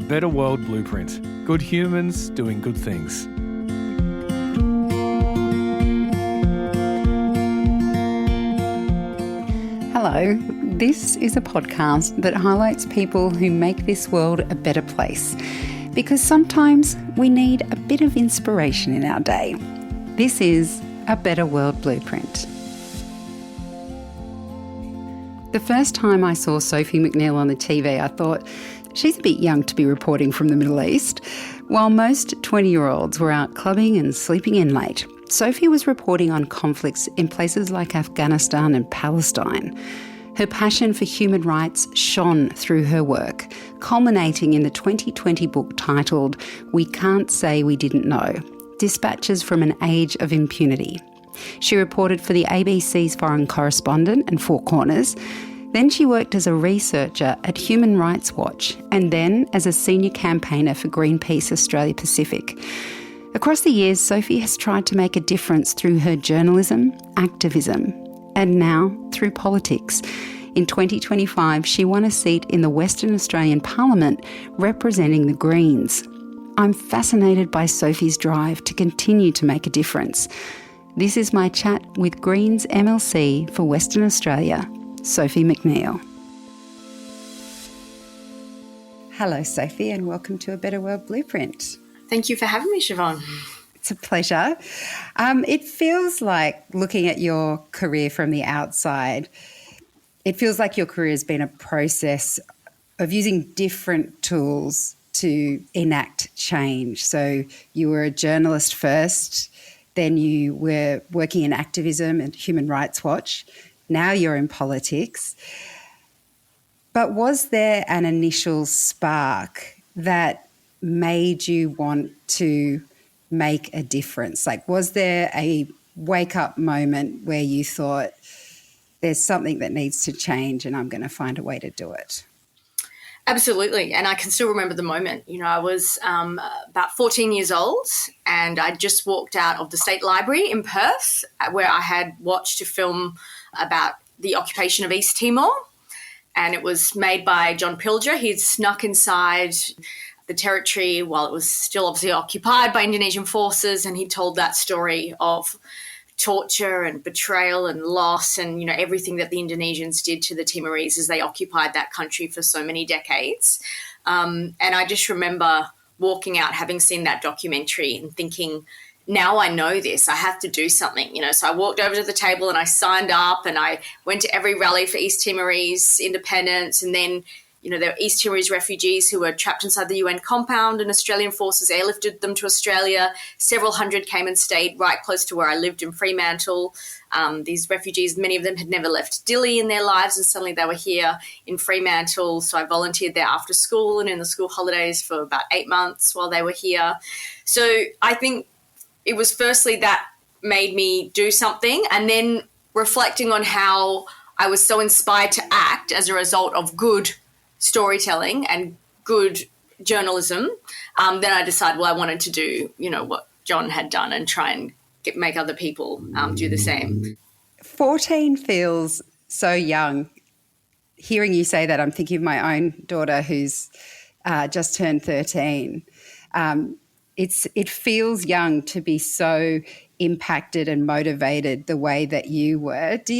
Better World Blueprint. Good humans doing good things. Hello, this is a podcast that highlights people who make this world a better place, because sometimes we need a bit of inspiration in our day. This is a Better World Blueprint. The first time I saw Sophie McNeill on the TV, I thought, she's a bit young to be reporting from the Middle East. While most 20-year-olds were out clubbing and sleeping in late, Sophie was reporting on conflicts in places like Afghanistan and Palestine. Her passion for human rights shone through her work, culminating in the 2020 book titled We Can't Say We Didn't Know, Dispatches from an Age of Impunity. She reported for the ABC's Foreign Correspondent and Four Corners. Then she worked as a researcher at Human Rights Watch and then as a senior campaigner for Greenpeace Australia Pacific. Across the years, Sophie has tried to make a difference through her journalism, activism, and now through politics. In 2025, she won a seat in the Western Australian Parliament representing the Greens. I'm fascinated by Sophie's drive to continue to make a difference. This is my chat with Greens MLC for Western Australia, Sophie McNeill. Hello, Sophie, and welcome to A Better World Blueprint. Thank you for having me, Siobhan. It's a pleasure. It feels like, looking at your career from the outside, it feels like your career has been a process of using different tools to enact change. So you were a journalist first, then you were working in activism and Human Rights Watch. Now you're in politics. But was there an initial spark that made you want to make a difference? Like, was there a wake-up moment where you thought, there's something that needs to change and I'm going to find a way to do it? Absolutely. And I can still remember the moment. You know, I was about 14 years old and I just walked out of the State Library in Perth where I had watched a film about the occupation of East Timor. And it was made by John Pilger. He'd snuck inside the territory while it was still obviously occupied by Indonesian forces, and he told that story of torture and betrayal and loss and, you know, everything that the Indonesians did to the Timorese as they occupied that country for so many decades. And I just remember walking out, having seen that documentary and thinking, now I know this, I have to do something, you know. So I walked over to the table and I signed up and I went to every rally for East Timorese independence. And then, you know, there were East Timorese refugees who were trapped inside the UN compound and Australian forces airlifted them to Australia. Several hundred came and stayed right close to where I lived in Fremantle. These refugees, many of them had never left Dili in their lives, and suddenly they were here in Fremantle. So I volunteered there after school and in the school holidays for about 8 months while they were here. So I think it was firstly that made me do something, and then reflecting on how I was so inspired to act as a result of good storytelling and good journalism, then I decided, well, I wanted to do, you know, what John had done and try and make other people do the same. 14 feels so young. Hearing you say that, I'm thinking of my own daughter who's just turned 13. It feels young to be so impacted and motivated the way that you were. Do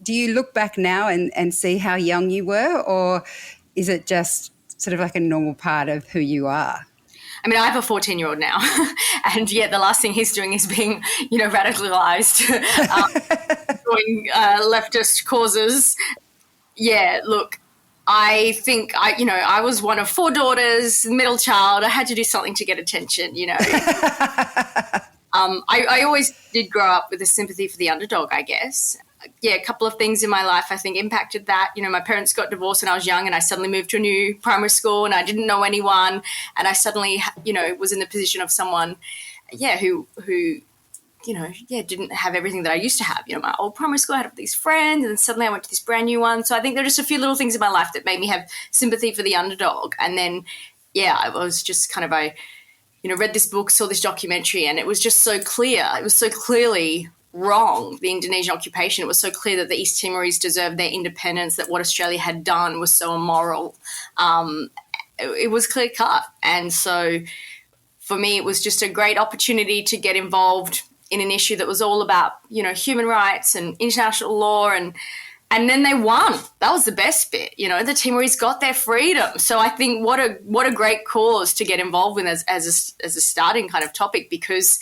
you look back now and see how young you were, or is it just sort of like a normal part of who you are? I mean, I have a 14-year-old now, and yet the last thing he's doing is being, you know, radicalised, doing leftist causes. Yeah, look, I think I was one of 4 daughters, middle child. I had to do something to get attention, you know. I always did grow up with a sympathy for the underdog, I guess. Yeah, a couple of things in my life I think impacted that. You know, my parents got divorced when I was young and I suddenly moved to a new primary school and I didn't know anyone, and I suddenly, you know, was in the position of someone, who you know, didn't have everything that I used to have. You know, my old primary school, I had these friends, and then suddenly I went to this brand new one. So I think there are just a few little things in my life that made me have sympathy for the underdog. And then, I was just kind of read this book, saw this documentary, and it was just so clear. It was so clearly wrong, the Indonesian occupation. It was so clear that the East Timorese deserved their independence, that what Australia had done was so immoral. it was clear cut. And so for me, it was just a great opportunity to get involved in an issue that was all about, human rights and international law, and then they won. That was the best bit. The Timorese got their freedom. So I think what a great cause to get involved in as a starting kind of topic, because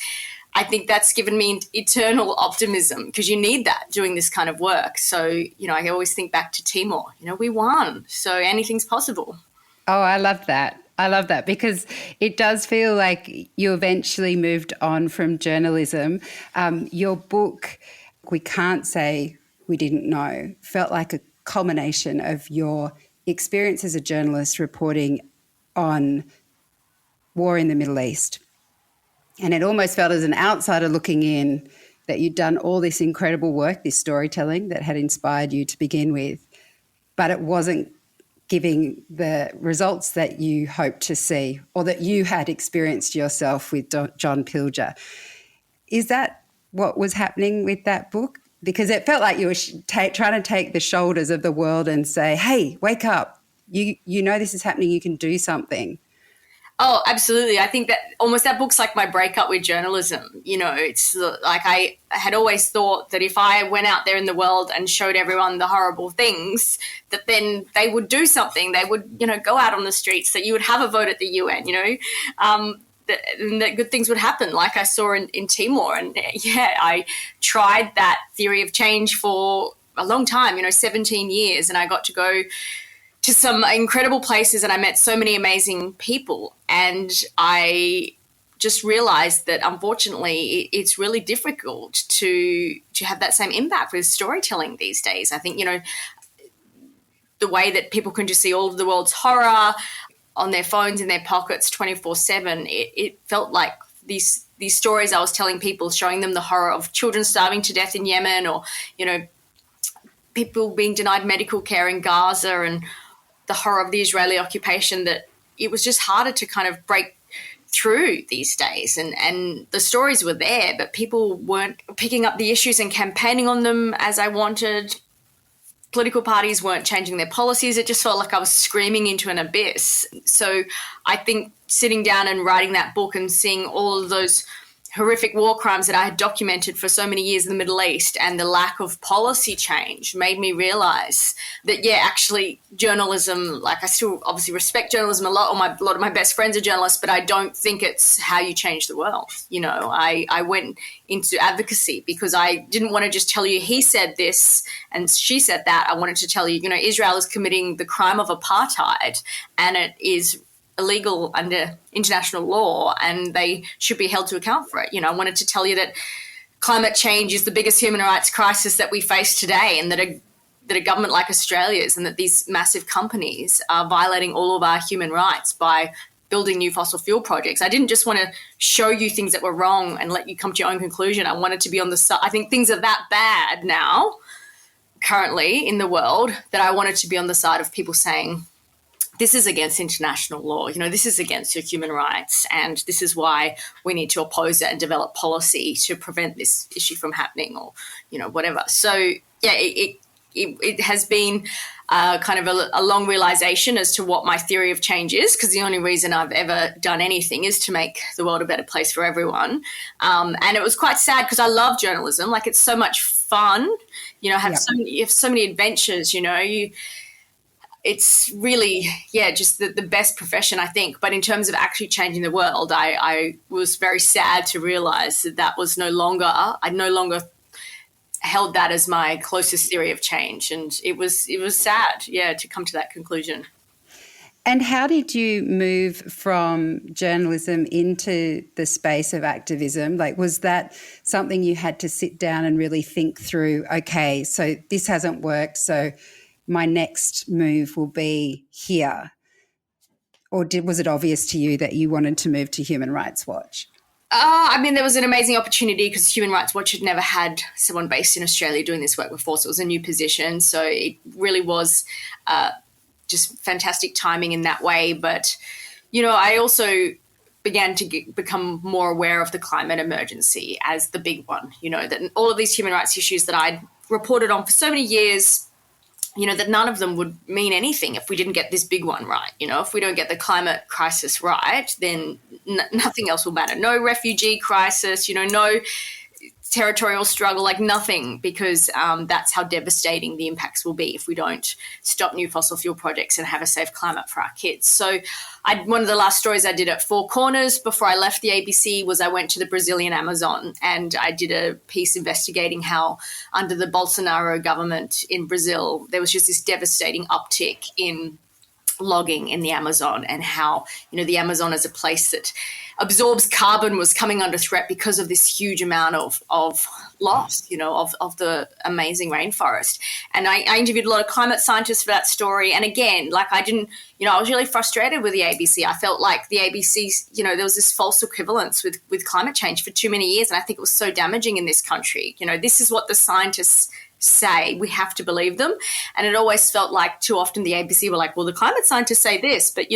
I think that's given me eternal optimism, because you need that doing this kind of work. So, I always think back to Timor. We won. So anything's possible. Oh, I love that. I love that, because it does feel like you eventually moved on from journalism. Your book, We Can't Say We Didn't Know, felt like a culmination of your experience as a journalist reporting on war in the Middle East. And it almost felt, as an outsider looking in, that you'd done all this incredible work, this storytelling that had inspired you to begin with, but it wasn't giving the results that you hoped to see, or that you had experienced yourself with John Pilger. Is that what was happening with that book? Because it felt like you were trying to take the shoulders of the world and say, hey, wake up. You know this is happening. You can do something. Oh, absolutely. I think that almost that book's like my breakup with journalism. It's like I had always thought that if I went out there in the world and showed everyone the horrible things, that then they would do something. They would, go out on the streets, that you would have a vote at the UN, that good things would happen, like I saw in Timor. And I tried that theory of change for a long time, 17 years, and I got to go to some incredible places, and I met so many amazing people. And I just realized that, unfortunately, it's really difficult to have that same impact with storytelling these days. I think, the way that people can just see all of the world's horror on their phones, in their pockets 24/7, it felt like these stories I was telling people, showing them the horror of children starving to death in Yemen, or, people being denied medical care in Gaza, and the horror of the Israeli occupation, that it was just harder to kind of break through these days. And the stories were there, but people weren't picking up the issues and campaigning on them as I wanted. Political parties weren't changing their policies. It just felt like I was screaming into an abyss. So I think sitting down and writing that book and seeing all of those horrific war crimes that I had documented for so many years in the Middle East, and the lack of policy change, made me realize that, actually journalism, like, I still obviously respect journalism a lot. A lot of my best friends are journalists, but I don't think it's how you change the world. I went into advocacy because I didn't want to just tell you he said this and she said that. I wanted to tell you, Israel is committing the crime of apartheid, and it is illegal under international law, and they should be held to account for it. I wanted to tell you that climate change is the biggest human rights crisis that we face today, and that a government like Australia's, and that these massive companies are violating all of our human rights by building new fossil fuel projects. I didn't just want to show you things that were wrong and let you come to your own conclusion. I wanted to be on the side. I think things are that bad now, currently in the world, that I wanted to be on the side of people saying, this is against international law, this is against your human rights, and this is why we need to oppose it and develop policy to prevent this issue from happening, or, whatever. So, it has been kind of a long realization as to what my theory of change is, because the only reason I've ever done anything is to make the world a better place for everyone. And it was quite sad, because I love journalism. Like, it's so much fun, you have so many adventures, it's really, just the best profession, I think. But in terms of actually changing the world, I was very sad to realize that was I no longer held that as my closest theory of change. And it was sad, to come to that conclusion. And how did you move from journalism into the space of activism? Like, was that something you had to sit down and really think through, okay, so this hasn't worked, so my next move will be here? Or was it obvious to you that you wanted to move to Human Rights Watch? There was an amazing opportunity, because Human Rights Watch had never had someone based in Australia doing this work before, so it was a new position. So it really was just fantastic timing in that way. But, I also began to become more aware of the climate emergency as the big one, that all of these human rights issues that I'd reported on for so many years that none of them would mean anything if we didn't get this big one right. If we don't get the climate crisis right, then nothing else will matter. No refugee crisis, no territorial struggle, like nothing, because that's how devastating the impacts will be if we don't stop new fossil fuel projects and have a safe climate for our kids. So one of the last stories I did at Four Corners before I left the ABC was I went to the Brazilian Amazon, and I did a piece investigating how under the Bolsonaro government in Brazil, there was just this devastating uptick in logging in the Amazon, and how, the Amazon as a place that absorbs carbon was coming under threat because of this huge amount of loss, of the amazing rainforest. And I interviewed a lot of climate scientists for that story. And again, I was really frustrated with the ABC. I felt like the ABC, there was this false equivalence with climate change for too many years. And I think it was so damaging in this country. This is what the scientists say, we have to believe them. And it always felt like too often the ABC were like, well, the climate scientists say this, but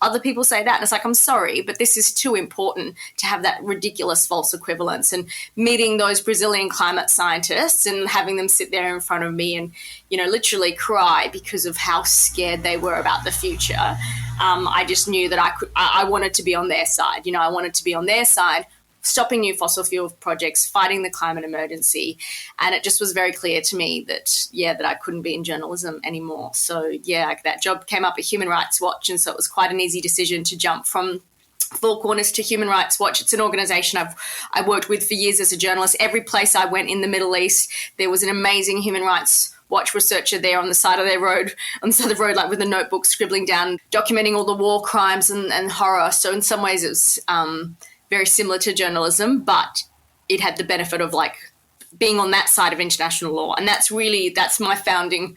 other people say that. And it's like, I'm sorry, but this is too important to have that ridiculous false equivalence. And meeting those Brazilian climate scientists and having them sit there in front of me and literally cry because of how scared they were about the future, I just knew that I wanted to be on their side. I wanted to be on their side, stopping new fossil fuel projects, fighting the climate emergency. And it just was very clear to me that I couldn't be in journalism anymore. So, that job came up at Human Rights Watch. And so it was quite an easy decision to jump from Four Corners to Human Rights Watch. It's an organisation I worked with for years as a journalist. Every place I went in the Middle East, there was an amazing Human Rights Watch researcher there on the side of the road, like with a notebook scribbling down, documenting all the war crimes and horror. So in some ways it was very similar to journalism, but it had the benefit of being on that side of international law. And that's my founding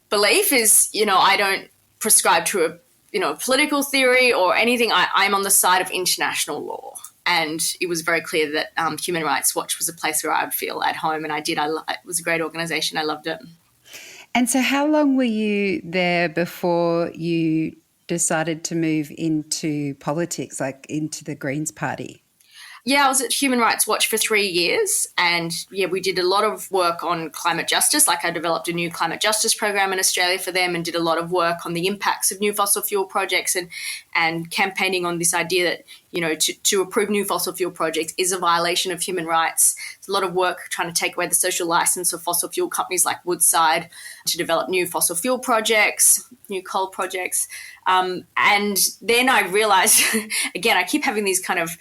belief is, I don't prescribe to a political theory or anything. I'm on the side of international law. And it was very clear that Human Rights Watch was a place where I would feel at home. And I did. It was a great organisation. I loved it. And so how long were you there before you decided to move into politics, like into the Greens Party? Yeah, I was at Human Rights Watch for 3 years, and we did a lot of work on climate justice. I developed a new climate justice program in Australia for them and did a lot of work on the impacts of new fossil fuel projects and campaigning on this idea that, to approve new fossil fuel projects is a violation of human rights. There's a lot of work trying to take away the social license of fossil fuel companies like Woodside to develop new fossil fuel projects, new coal projects. And then I realised, again, I keep having these kind of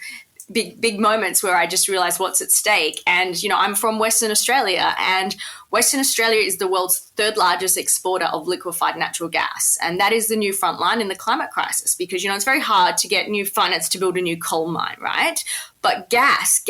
big moments where I just realize what's at stake. And, I'm from Western Australia, and Western Australia is the world's third largest exporter of liquefied natural gas. And that is the new front line in the climate crisis because, it's very hard to get new finance to build a new coal mine, right? But gas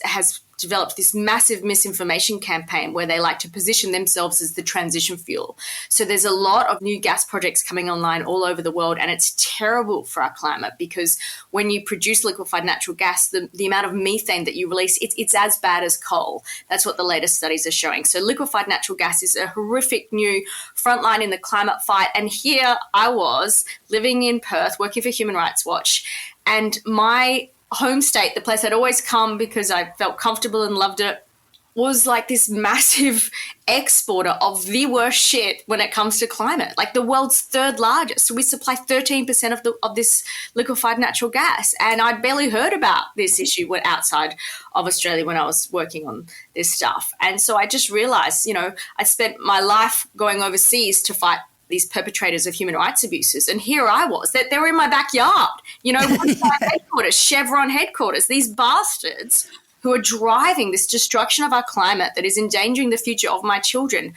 has developed this massive misinformation campaign where they like to position themselves as the transition fuel. So there's a lot of new gas projects coming online all over the world, and it's terrible for our climate because when you produce liquefied natural gas, the amount of methane that you release, it's as bad as coal. That's what the latest studies are showing. So liquefied natural gas is a horrific new frontline in the climate fight. And here I was living in Perth, working for Human Rights Watch, and my home state, the place I'd always come because I felt comfortable and loved it, was like this massive exporter of the worst shit when it comes to climate, like the world's third largest. So we supply 13% of this liquefied natural gas. And I'd barely heard about this issue outside of Australia when I was working on this stuff. And so I just realized, I spent my life going overseas to fight these perpetrators of human rights abuses. And here I was, that they were in my backyard, Woodside headquarters, Chevron headquarters, these bastards who are driving this destruction of our climate that is endangering the future of my children,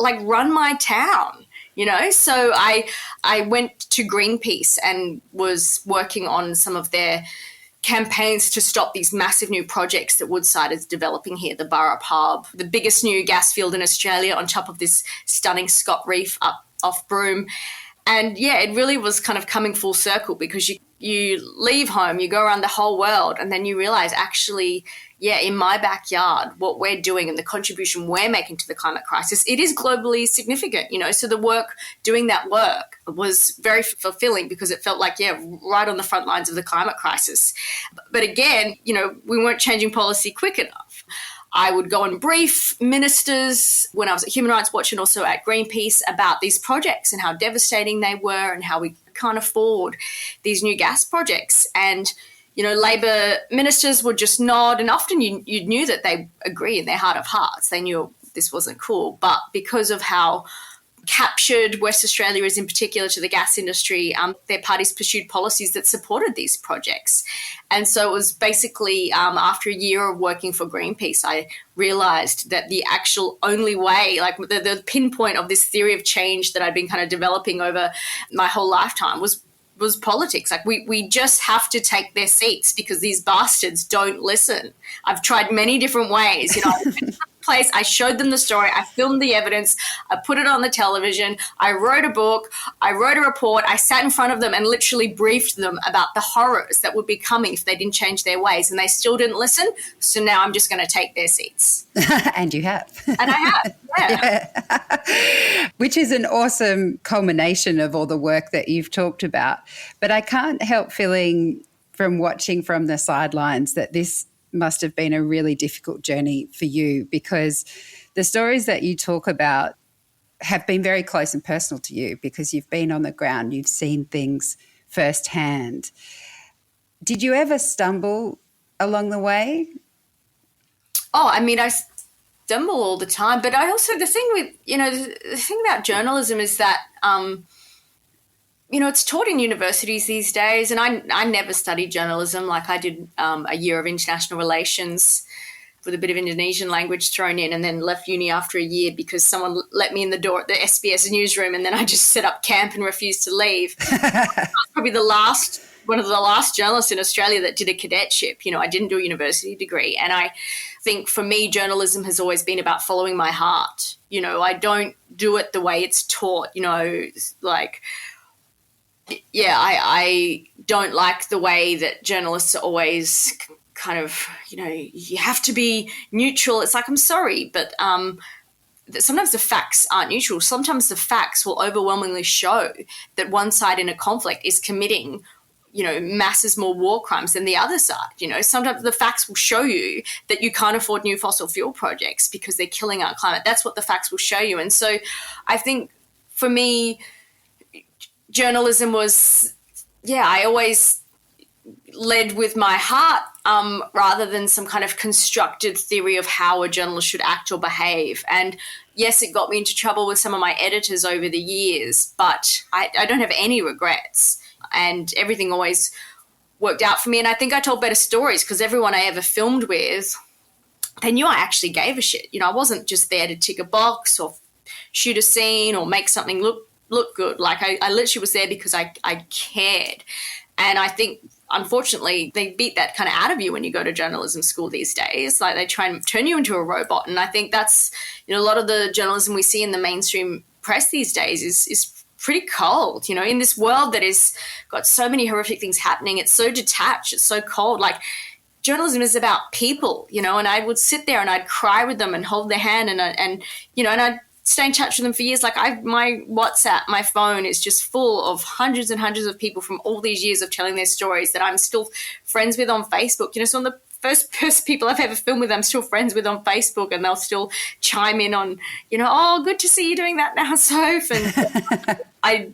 run my town, So I went to Greenpeace and was working on some of their campaigns to stop these massive new projects that Woodside is developing here, the Burrup Hub, the biggest new gas field in Australia on top of this stunning Scott Reef up off Broome. And it really was kind of coming full circle because you leave home, you go around the whole world, and then you realize actually, in my backyard, what we're doing and the contribution we're making to the climate crisis, it is globally significant, So doing that work was very fulfilling because it felt like, right on the front lines of the climate crisis. But again, we weren't changing policy quick enough. I would go and brief ministers when I was at Human Rights Watch and also at Greenpeace about these projects and how devastating they were and how we can't afford these new gas projects. And, Labor ministers would just nod, and often you knew that they agree in their heart of hearts. They knew this wasn't cool. But because of how captured West Australia is in particular to the gas industry, their parties pursued policies that supported these projects. And so it was basically after a year of working for Greenpeace, I realised that the actual only way, like the pinpoint of this theory of change that I'd been kind of developing over my whole lifetime was politics. Like we just have to take their seats because these bastards don't listen. I've tried many different ways. Place. I showed them the story. I filmed the evidence. I put it on the television. I wrote a book. I wrote a report. I sat in front of them and literally briefed them about the horrors that would be coming if they didn't change their ways, and they still didn't listen. So now I'm just going to take their seats. And you have. And I have, yeah. Which is an awesome culmination of all the work that you've talked about. But I can't help feeling from watching from the sidelines that this must have been a really difficult journey for you, because the stories that you talk about have been very close and personal to you because you've been on the ground, you've seen things firsthand. Did you ever stumble along the way? Oh, I mean, I stumble all the time, but I also, the thing with, the thing about journalism is that, it's taught in universities these days, and I never studied journalism. Like I did a year of international relations with a bit of Indonesian language thrown in, and then left uni after a year because someone let me in the door at the SBS newsroom, and then I just set up camp and refused to leave. I was probably one of the last journalists in Australia that did a cadetship. I didn't do a university degree, and I think for me journalism has always been about following my heart. I don't do it the way it's taught, I don't like the way that journalists are always kind of, you have to be neutral. It's like, I'm sorry, but sometimes the facts aren't neutral. Sometimes the facts will overwhelmingly show that one side in a conflict is committing, masses more war crimes than the other side. Sometimes the facts will show you that you can't afford new fossil fuel projects because they're killing our climate. That's what the facts will show you. And so I think for me, journalism was, I always led with my heart rather than some kind of constructed theory of how a journalist should act or behave. And yes, it got me into trouble with some of my editors over the years, but I don't have any regrets, and everything always worked out for me. And I think I told better stories because everyone I ever filmed with, they knew I actually gave a shit. I wasn't just there to tick a box or shoot a scene or make something look good. Like I literally was there because I cared. And I think, unfortunately, they beat that kind of out of you when you go to journalism school these days. Like they try and turn you into a robot. And I think that's, a lot of the journalism we see in the mainstream press these days is pretty cold. In this world that is got so many horrific things happening, it's so detached, it's so cold. Like journalism is about people, and I would sit there and I'd cry with them and hold their hand and I'd stay in touch with them for years. Like my WhatsApp, my phone is just full of hundreds and hundreds of people from all these years of telling their stories that I'm still friends with on Facebook. Some of the first people I've ever filmed with, I'm still friends with on Facebook, and they'll still chime in on, oh, good to see you doing that now, Soph. And I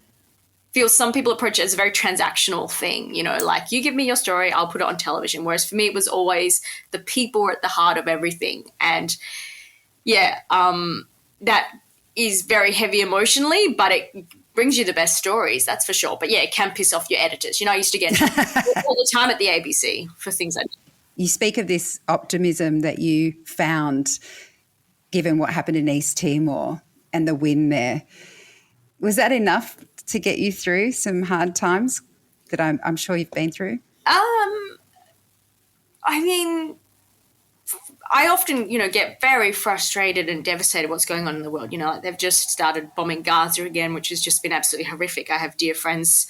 feel some people approach it as a very transactional thing, like you give me your story, I'll put it on television. Whereas for me, it was always the people were at the heart of everything. And that is very heavy emotionally, but it brings you the best stories, that's for sure. But it can piss off your editors. I used to get all the time at the ABC for things I did. You speak of this optimism that you found given what happened in East Timor and the win there. Was that enough to get you through some hard times that I'm sure you've been through? I mean, I often, get very frustrated and devastated what's going on in the world. Like they've just started bombing Gaza again, which has just been absolutely horrific. I have dear friends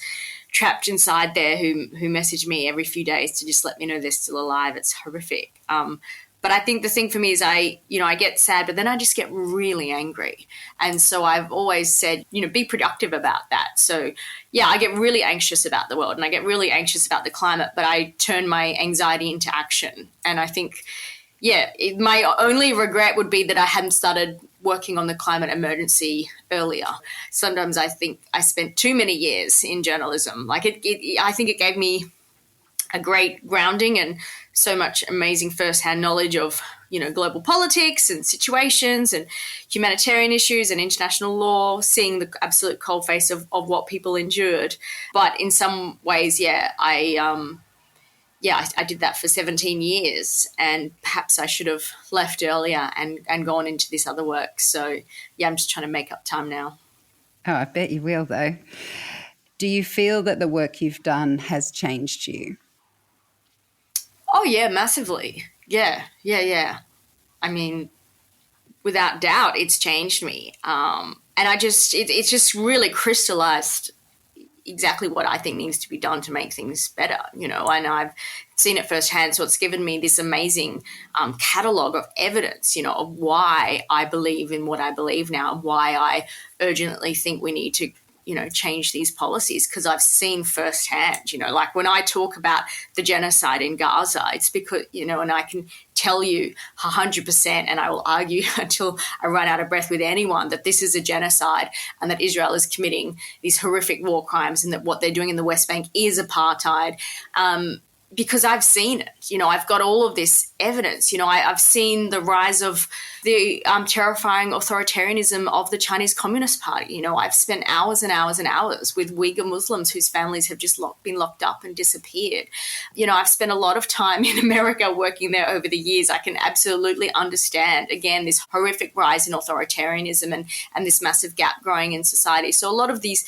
trapped inside there who message me every few days to just let me know they're still alive. It's horrific. But I think the thing for me is I get sad, but then I just get really angry. And so I've always said, be productive about that. So, I get really anxious about the world and I get really anxious about the climate, but I turn my anxiety into action. And I think, my only regret would be that I hadn't started working on the climate emergency earlier. Sometimes I think I spent too many years in journalism. Like I think it gave me a great grounding and so much amazing firsthand knowledge of, global politics and situations and humanitarian issues and international law, seeing the absolute coalface of what people endured. But in some ways, I did that for 17 years, and perhaps I should have left earlier and gone into this other work. So, I'm just trying to make up time now. Oh, I bet you will, though. Do you feel that the work you've done has changed you? Oh, yeah, massively. Yeah. I mean, without doubt, it's changed me. And it's just really crystallized exactly what I think needs to be done to make things better, and I've seen it firsthand. So it's given me this amazing catalogue of evidence, of why I believe in what I believe now, why I urgently think we need to, change these policies, because I've seen firsthand, like when I talk about the genocide in Gaza, it's because, and I can tell you 100%, and I will argue until I run out of breath with anyone, that this is a genocide and that Israel is committing these horrific war crimes and that what they're doing in the West Bank is apartheid. Because I've seen it, I've got all of this evidence. I've seen the rise of the terrifying authoritarianism of the Chinese Communist Party. I've spent hours and hours and hours with Uyghur Muslims whose families have just been locked up and disappeared. I've spent a lot of time in America working there over the years. I can absolutely understand, again, this horrific rise in authoritarianism and this massive gap growing in society. So a lot of these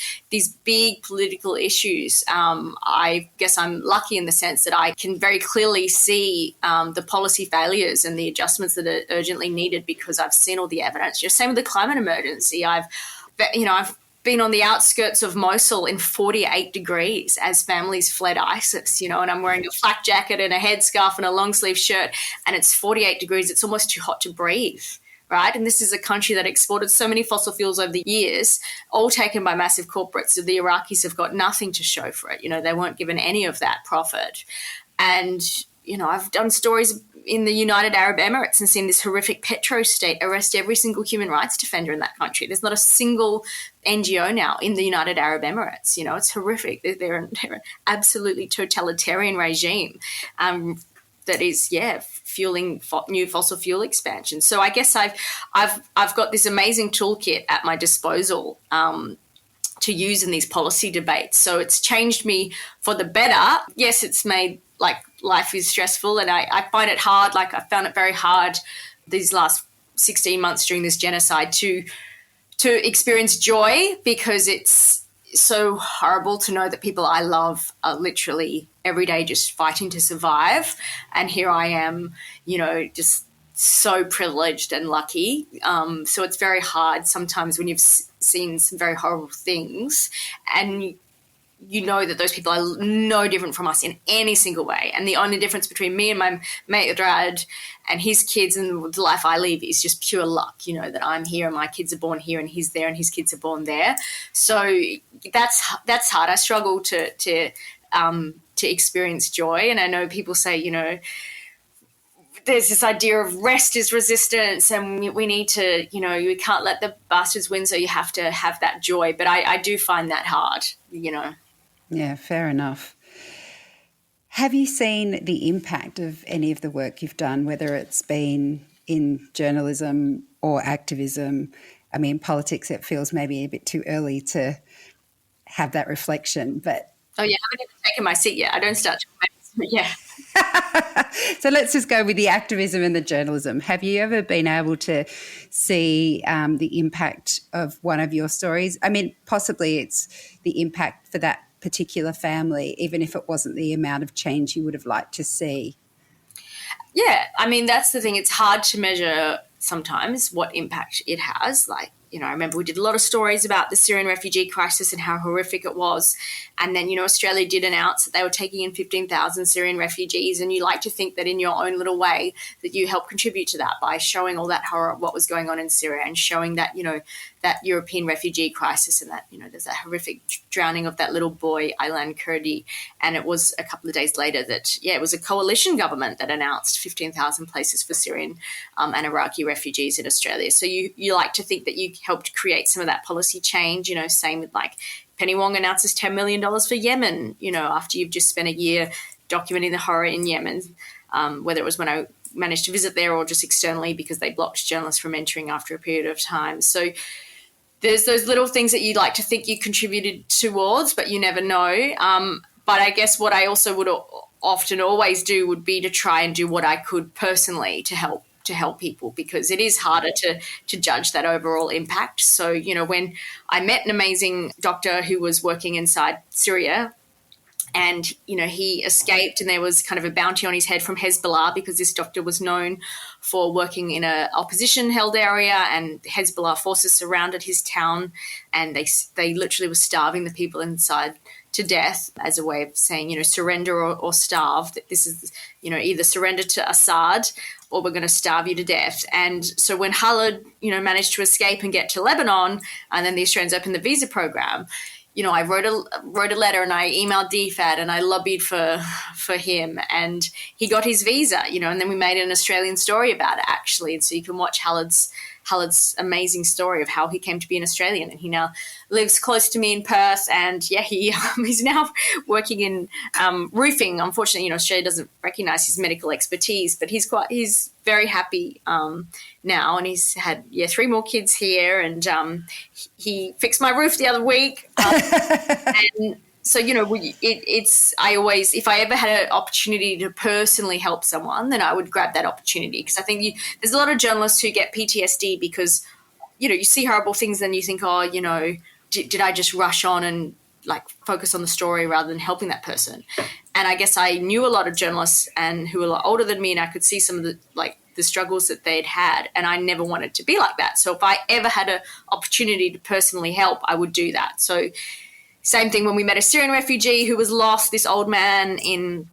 big political issues, I guess I'm lucky in the sense that I can very clearly see the policy failures and the adjustments that are urgently needed, because I've seen all the evidence. Same with the climate emergency. I've been on the outskirts of Mosul in 48 degrees as families fled ISIS, and I'm wearing a flak jacket and a headscarf and a long sleeve shirt, and it's 48 degrees. It's almost too hot to breathe. Right. And this is a country that exported so many fossil fuels over the years, all taken by massive corporates. So the Iraqis have got nothing to show for it. They weren't given any of that profit. And, I've done stories in the United Arab Emirates and seen this horrific petro-state arrest every single human rights defender in that country. There's not a single NGO now in the United Arab Emirates. It's horrific. They're an absolutely totalitarian regime that is, fueling new fossil fuel expansion. So I guess I've got this amazing toolkit at my disposal to use in these policy debates. So it's changed me for the better. Yes, it's made life is stressful, and I find it hard. I found it very hard these last 16 months during this genocide to experience joy, because it's so horrible to know that people I love are literally every day just fighting to survive. And here I am, just so privileged and lucky. So it's very hard sometimes when you've seen some very horrible things and that those people are no different from us in any single way. And the only difference between me and my mate Rad and his kids and the life I live is just pure luck, that I'm here and my kids are born here and he's there and his kids are born there. So that's hard. I struggle to experience joy. And I know people say, there's this idea of rest is resistance and we need to, we can't let the bastards win, so you have to have that joy. But I do find that hard, Yeah, fair enough. Have you seen the impact of any of the work you've done, whether it's been in journalism or activism? I mean, politics, it feels maybe a bit too early to have that reflection, but... Oh, yeah, I haven't even taken my seat yet. I don't start to... Yeah. So let's just go with the activism and the journalism. Have you ever been able to see the impact of one of your stories? I mean, possibly it's the impact for that particular family, even if it wasn't the amount of change you would have liked to see. Yeah, I mean, that's the thing. It's hard to measure sometimes what impact it has. I remember we did a lot of stories about the Syrian refugee crisis and how horrific it was. And then, Australia did announce that they were taking in 15,000 Syrian refugees. And you like to think that in your own little way that you help contribute to that by showing all that horror of what was going on in Syria and showing that, that European refugee crisis and that, there's that horrific drowning of that little boy, Aylan Kurdi. And it was a couple of days later that, it was a coalition government that announced 15,000 places for Syrian and Iraqi refugees in Australia. So you like to think that you helped create some of that policy change, same with like Penny Wong announces $10 million for Yemen, after you've just spent a year documenting the horror in Yemen, whether it was when I managed to visit there or just externally because they blocked journalists from entering after a period of time. So there's those little things that you'd like to think you contributed towards, but you never know. But I guess what I also would often always do would be to try and do what I could personally to help people, because it is harder to judge that overall impact. So, when I met an amazing doctor who was working inside Syria and, he escaped and there was kind of a bounty on his head from Hezbollah because this doctor was known for working in a opposition-held area, and Hezbollah forces surrounded his town and they literally were starving the people inside to death as a way of saying, surrender or starve. That this is, either surrender to Assad or we're going to starve you to death. And so when Khalid, managed to escape and get to Lebanon, and then the Australians opened the visa program, I wrote a letter and I emailed DFAT and I lobbied for him, and he got his visa, and then we made an Australian story about it actually. And so you can watch Khalid's amazing story of how he came to be an Australian, and he now lives close to me in Perth, and he's now working in roofing. Unfortunately, Australia doesn't recognise his medical expertise, but he's very happy now, and he's had 3 more kids here, and he fixed my roof the other week, and so, I always, if I ever had an opportunity to personally help someone, then I would grab that opportunity, because I think there's a lot of journalists who get PTSD because, you see horrible things and you think, did I just rush on and like focus on the story rather than helping that person? And I guess I knew a lot of journalists and who were a lot older than me, and I could see some of the struggles that they'd had, and I never wanted to be like that. So if I ever had an opportunity to personally help, I would do that. So same thing when we met a Syrian refugee who was lost, this old man in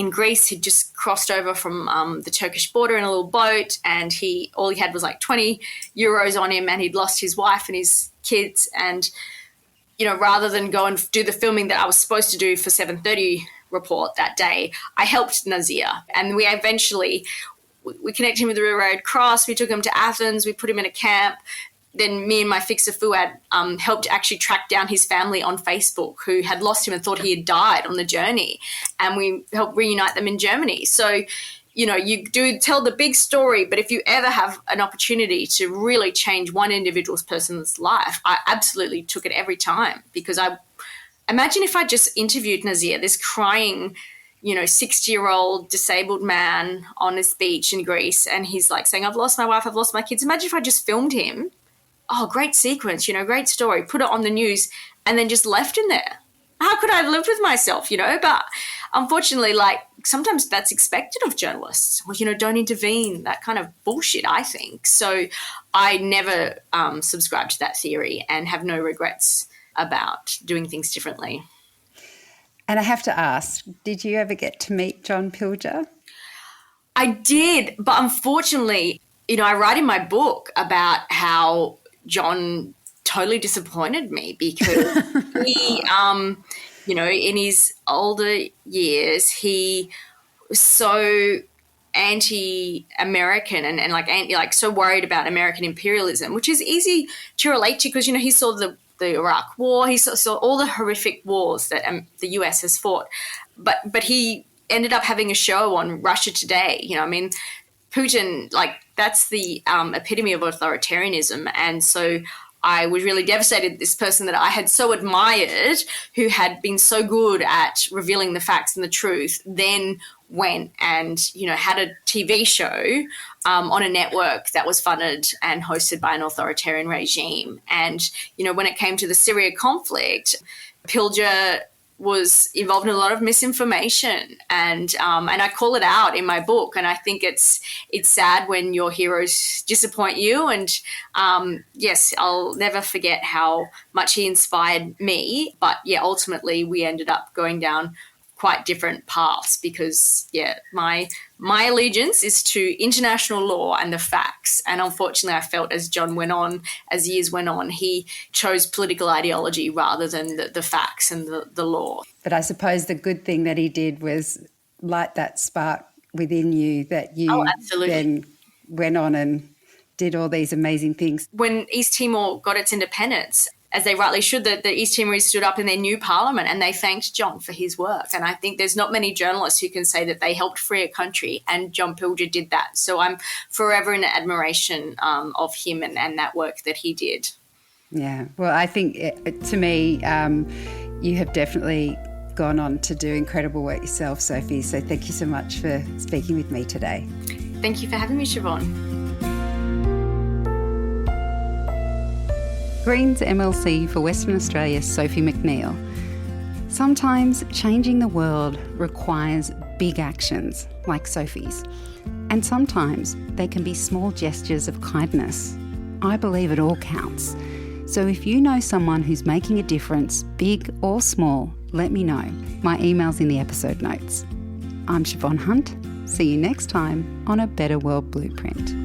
Greece. He'd just crossed over from the Turkish border in a little boat, and all he had was like 20 euros on him, and he'd lost his wife and his kids. And, rather than go and do the filming that I was supposed to do for 7:30 report that day, I helped Nazir. And we eventually, we connected him with the Red Cross. We took him to Athens. We put him in a camp. Then me and my fixer Fuad helped actually track down his family on Facebook, who had lost him and thought he had died on the journey. And we helped reunite them in Germany. So, you do tell the big story, but if you ever have an opportunity to really change one person's life, I absolutely took it every time, because I imagine if I just interviewed Nazir, this crying, 60-year-old disabled man on this beach in Greece, and he's like saying, I've lost my wife, I've lost my kids. Imagine if I just filmed him. Oh, great sequence, great story, put it on the news, and then just left him there. How could I have lived with myself, But unfortunately, sometimes that's expected of journalists. Well, don't intervene, that kind of bullshit, I think. So I never subscribe to that theory and have no regrets about doing things differently. And I have to ask, did you ever get to meet John Pilger? I did, but unfortunately, I write in my book about how John totally disappointed me, because he, in his older years, he was so anti-American and so worried about American imperialism, which is easy to relate to because, he saw the Iraq War, he saw all the horrific wars that the US has fought, but he ended up having a show on Russia Today. Putin, that's the epitome of authoritarianism. And so I was really devastated. This person that I had so admired, who had been so good at revealing the facts and the truth, then went and, had a TV show on a network that was funded and hosted by an authoritarian regime. And, when it came to the Syria conflict, Pilger was involved in a lot of misinformation, and I call it out in my book. And I think it's sad when your heroes disappoint you. And yes, I'll never forget how much he inspired me. But yeah, ultimately we ended up going down quite different paths because my allegiance is to international law and the facts. And unfortunately, I felt as years went on, he chose political ideology rather than the facts and the law. But I suppose the good thing that he did was light that spark within you that you then went on and did all these amazing things. When East Timor got its independence, as they rightly should, the East Timorese stood up in their new parliament and they thanked John for his work. And I think there's not many journalists who can say that they helped free a country, and John Pilger did that. So I'm forever in admiration of him and that work that he did. Yeah, well, I think to me, you have definitely gone on to do incredible work yourself, Sophie. So thank you so much for speaking with me today. Thank you for having me, Siobhan. Greens MLC for Western Australia, Sophie McNeill. Sometimes changing the world requires big actions like Sophie's, and sometimes they can be small gestures of kindness. I believe it all counts. So if you know someone who's making a difference, big or small, let me know. My email's in the episode notes. I'm Siobhan Hunt. See you next time on A Better World Blueprint.